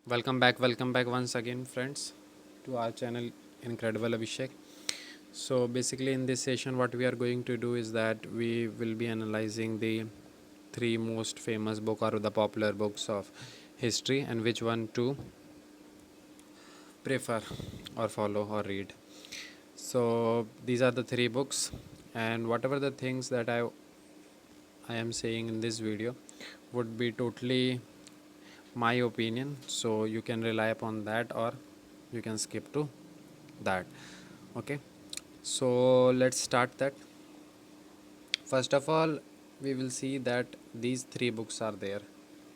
Welcome back once again, friends, to our channel Incredible Abhishek. So, basically, in this session, what we are going to do is that we will be analyzing the three most famous book or the popular books of history and which one to prefer or follow or read. So, these are the three books, and whatever the things that I am saying in this video would be totally my opinion, so you can rely upon that or you can skip to that. Okay, so let's start that. First of all, we will see that these three books are there.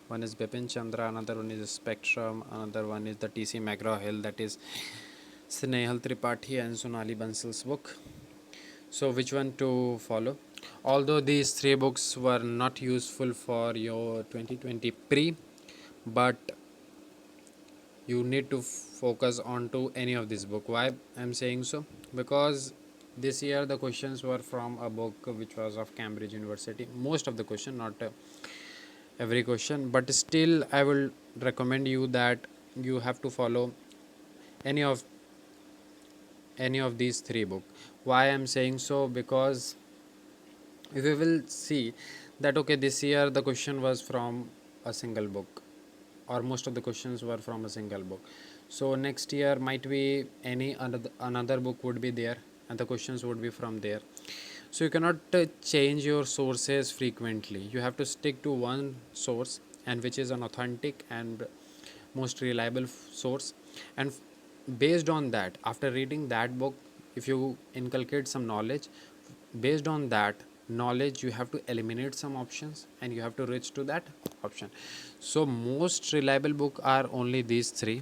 One is Bipin Chandra, another one is Spectrum, another one is the TC McGraw Hill, that is Snehal Tripathi and Sonali Bansal's book. So which one to follow? Although these three books were not useful for your 2020 pre, but you need to focus on to any of this book. Why I'm saying so? Because this year the questions were from a book which was of Cambridge University. Most of the question, not every question, but still I will recommend you that you have to follow any of these three book. Why I'm saying so? Because if we will see that okay, this year the question was from a single book, or most of the questions were from a single book. So next year might be any another book would be there and the questions would be from there. So you cannot change your sources frequently. You have to stick to one source, and which is an authentic and most reliable source. And based on that, after reading that book, if you inculcate some knowledge, based on that knowledge you have to eliminate some options and you have to reach to that option. So most reliable book are only these three,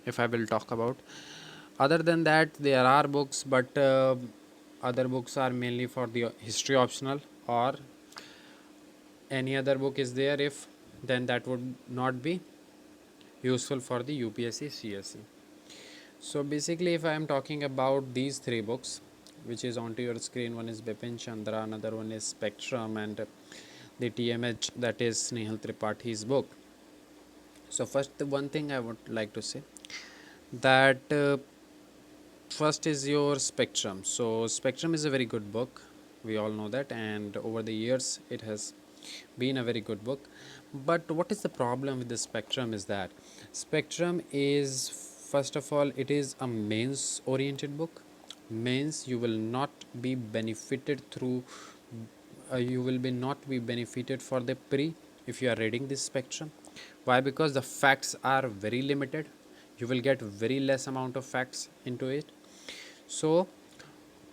if I will talk about. Other than that, there are books, but other books are mainly for the history optional, or any other book is there, if then that would not be useful for the UPSC CSE. So basically, if I am talking about these three books, which is onto your screen, one is Bipin Chandra, another one is Spectrum, and the TMH, that is Snehal Tripathi's book. So first, the one thing I would like to say that first is your Spectrum. So Spectrum is a very good book. We all know that, and over the years, it has been a very good book. But what is the problem with the Spectrum is that Spectrum is, first of all, it is a mains oriented book. Mains, you will not be benefited through, you will be not be benefited for the pre if you are reading this Spectrum. Why? Because the facts are very limited. You will get very less amount of facts into it. So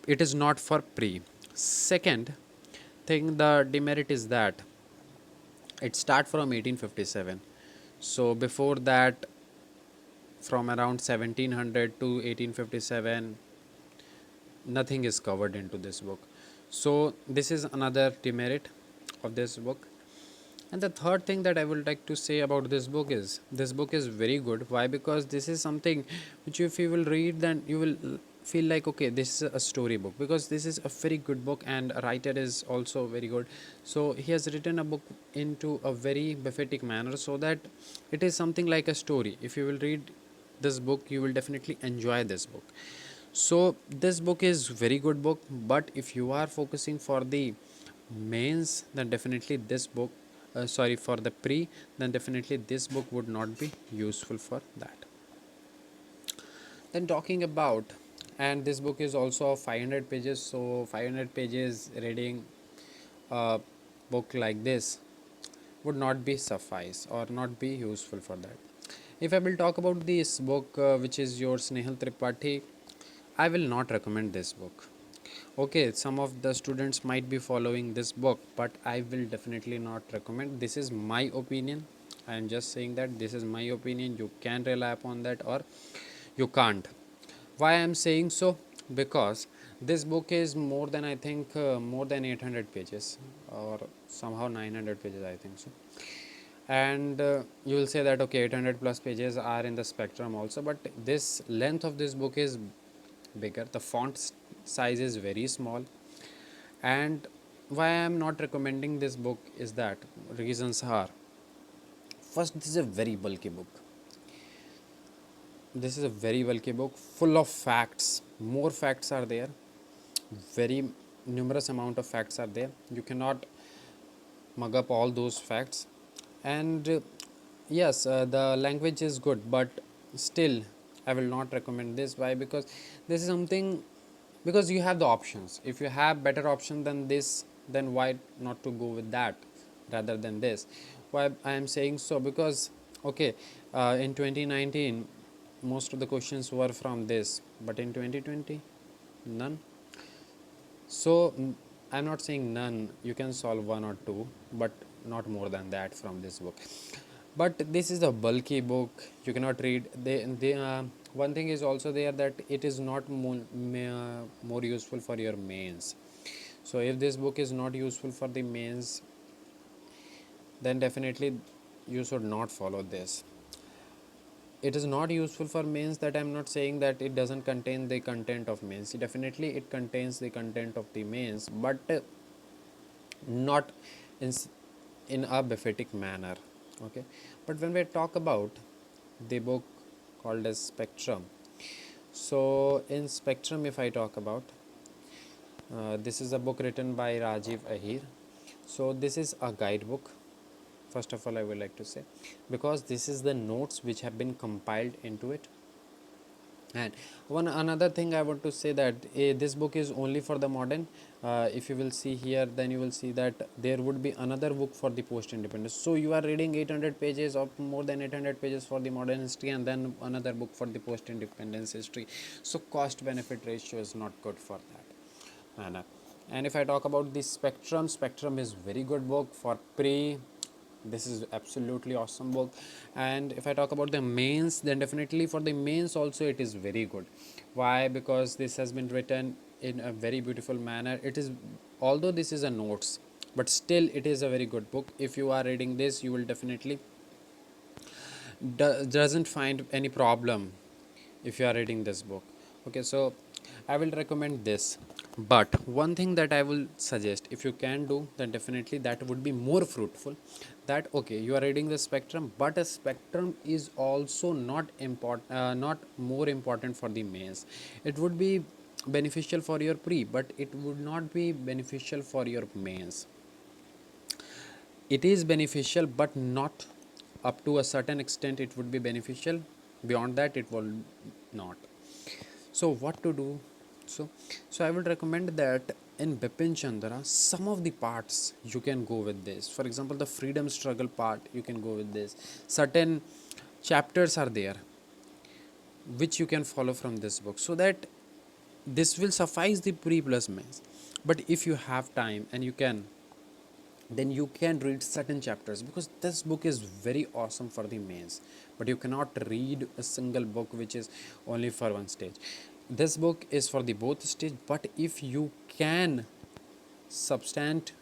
it is not for pre. Second thing, the demerit is that it start from 1857. So before that, from around 1700 to 1857, nothing is covered into this book. So this is another demerit of this book. And the third thing that I would like to say about this book is very good. Why? Because this is something which if you will read, then you will feel like okay, this is a story book, because this is a very good book and a writer is also very good. So he has written a book into a very prophetic manner, so that it is something like a story. If you will read this book, you will definitely enjoy this book. So this book is very good book, but if you are focusing for the mains, then definitely this book, sorry, for the pre, then definitely this book would not be useful for that. Then talking about, and this book is also 500 pages, so 500 pages reading a book like this would not be suffice or not be useful for that. If I will talk about this book, which is your Snehal Tripathi, I will not recommend this book. Okay, some of the students might be following this book, but I will definitely not recommend. This is my opinion. I am just saying that this is my opinion. You can rely upon that or you can't. Why I am saying so? Because this book is more than, I think, more than 800 pages, or somehow 900 pages, I think so. And you will say that okay, 800 plus pages are in the Spectrum also, but this length of this book is bigger. The font size is very small. And why I am not recommending this book is that reasons are: first, this is a very bulky book. this is a very bulky book full of facts. More facts are there, very numerous amount of facts are there. You cannot mug up all those facts. And yes, the language is good, but still I will not recommend this. Why? Because this is something, because you have the options. If you have better option than this, then why not to go with that rather than this? Why I am saying so? Because okay, in 2019 most of the questions were from this, but in 2020 none. So I'm not saying none, you can solve one or two, but not more than that from this book. But this is a bulky book, you cannot read. One thing is also there, that it is not more useful for your mains. So if this book is not useful for the mains, then definitely you should not follow this. It is not useful for mains, that I'm not saying that it doesn't contain the content of mains. Definitely it contains the content of the mains, but not in, in a befitting manner. Okay, but when we talk about the book called as Spectrum, so in Spectrum, if I talk about, this is a book written by Rajiv Ahir. So this is a guidebook, first of all I would like to say, because this is the notes which have been compiled into it. And one another thing I want to say, that this book is only for the modern. If you will see here, then you will see that there would be another book for the post independence. So you are reading 800 pages or more than 800 pages for the modern history, and then another book for the post independence history. So cost benefit ratio is not good for that manner. And if I talk about the Spectrum, Spectrum is very good book for pre. This is absolutely awesome book. And if I talk about the mains, then definitely for the mains also it is very good. Why? Because this has been written in a very beautiful manner. It is, although this is a notes, but still it is a very good book. If you are reading this, you will definitely doesn't find any problem if you are reading this book. Okay, so I will recommend this. But one thing that I will suggest, if you can do, then definitely that would be more fruitful. That okay, you are reading the Spectrum, but a Spectrum is also not important, not more important for the mains. It would be beneficial for your pre, but it would not be beneficial for your mains. It is beneficial, but not up to a certain extent. It would be beneficial, beyond that it will not. So what to do? So I would recommend that in Bipin Chandra, some of the parts you can go with this. For example, the freedom struggle part, you can go with this. Certain chapters are there which you can follow from this book, so that this will suffice the pre plus mains. But if you have time and you can, then you can read certain chapters, because this book is very awesome for the mains. But you cannot read a single book which is only for one stage. This book is for the both stage, but if you can substant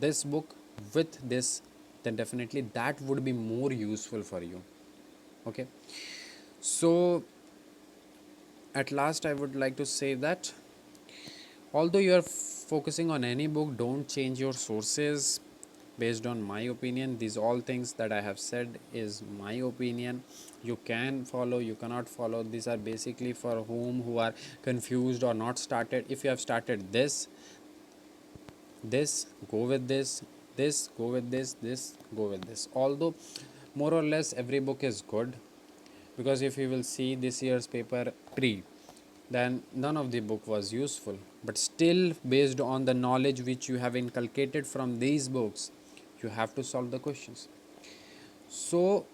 this book with this, then definitely that would be more useful for you. Okay, so at last I would like to say that although you are focusing on any book, don't change your sources. Based on my opinion, these all things that I have said is my opinion. You can follow, you cannot follow. These are basically for whom who are confused or not started. If you have started this go with this go with this go with this. Although more or less every book is good, because if you will see this year's paper pre, then none of the book was useful. But still, based on the knowledge which you have inculcated from these books, you have to solve the questions. So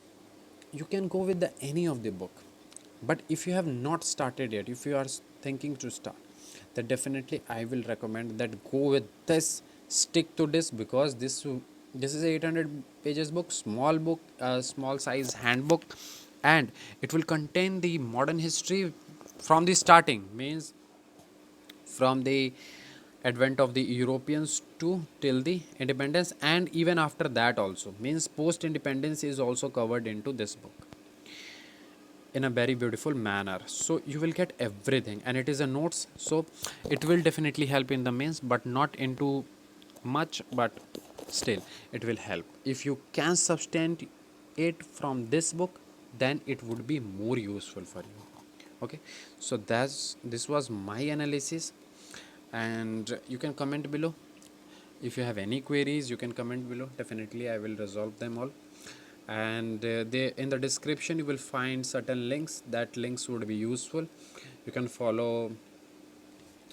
you can go with the any of the book. But if you have not started yet, if you are thinking to start, then definitely I will recommend that go with this, stick to this, because this is a 800 pages book, small book, small size handbook, and it will contain the modern history from the starting, means from the advent of the Europeans to till the independence, and even after that also, means post independence is also covered into this book in a very beautiful manner. So you will get everything, and it is a notes, so it will definitely help in the mains, but not into much, but still it will help. If you can substantiate it from this book, then it would be more useful for you. Okay, so this was my analysis, and you can comment below if you have any queries. You can comment below, definitely I will resolve them all. And they, in the description you will find certain links. That links would be useful. You can follow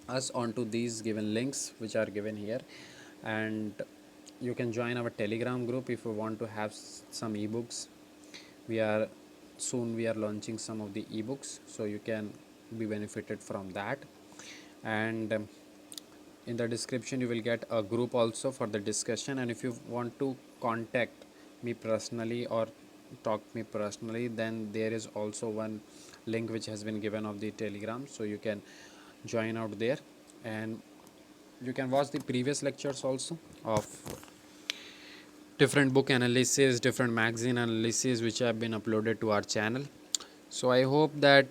us onto these given links which are given here, and you can join our telegram group if you want to have some ebooks. We are soon we are launching some of the ebooks, so you can be benefited from that. And in the description you will get a group also for the discussion, and if you want to contact me personally or talk me personally, then there is also one link which has been given of the telegram, so you can join out there, and you can watch the previous lectures also of different book analysis, different magazine analysis which have been uploaded to our channel. So I hope that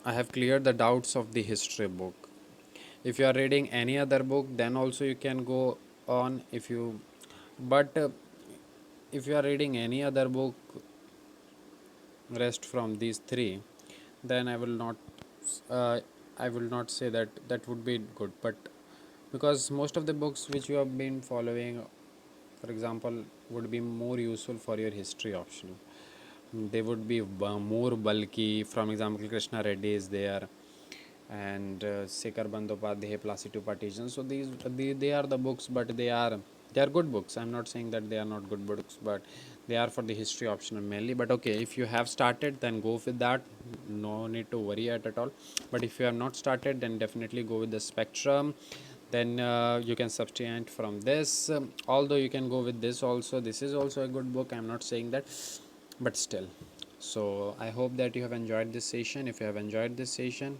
I have cleared the doubts of the history book. If you are reading any other book, then also you can go on. If you, but if you are reading any other book rest from these three, then uh, I will not say that that would be good. But because most of the books which you have been following, for example, would be more useful for your history optional. They would be more bulky. From example, Krishna Reddy is there, and Sekar Bandyopadhyay, Placido Partition. So they are the books, but they are good books. I'm not saying that they are not good books, but they are for the history optional mainly. But okay, if you have started, then go with that. No need to worry at all. But if you have not started, then definitely go with the Spectrum. Then you can substitute from this. Although you can go with this also. This is also a good book. I'm not saying that, but still. So I hope that you have enjoyed this session. If you have enjoyed this session,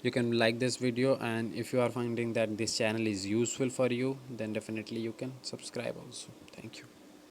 you can like this video, and if you are finding that this channel is useful for you, then definitely you can subscribe also. Thank you.